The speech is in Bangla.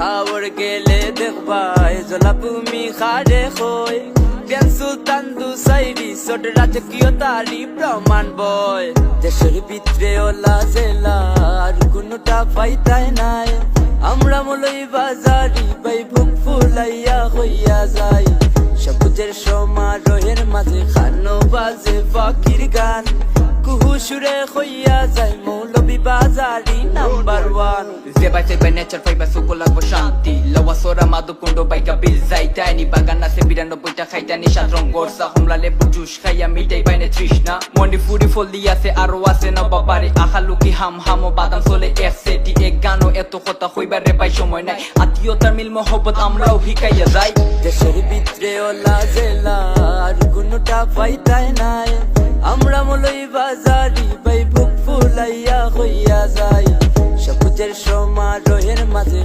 হাওর গেলে দেখবাই জলাভূমি খারে খই জ্ঞান সুলতান দুসাইরি ছোট রাজকীয় তারি প্রমাণ বয় দেশের ভিতরে ওলা জেলার কোনটা পাইতাই নাই আমরা মলই বাজারি বাই বুক ফুলাইয়া হইয়া যাই সবুজের সমারোহের মাঝে খানো বাজে পাখির গান কুহু সুরে হইয়া যায় মৌলবী বাজারি number one Zebai by nature fiber suko lagbo shanti Lawa sora madu kundo by kabil zaita Ni bagana se birano boita khaita ni shatrong gorsa Humla le pujush khaya mitai by ne trishna Mondi furi foldi ase aro ase na babare Akhalu ki ham hamo badam sole FCT ek gano eto khota hoiba re bai shomoy nai Atiyotar mil mohobbot amrao hikaiya jai দেশের ভিতরে ওলা জেলা আর কোনটা পাইতাই নাই আমরা মলই বাজারি বাই বুক ফুলাইয়া হইয়া যাই সবুজের সমারোহের মাঝে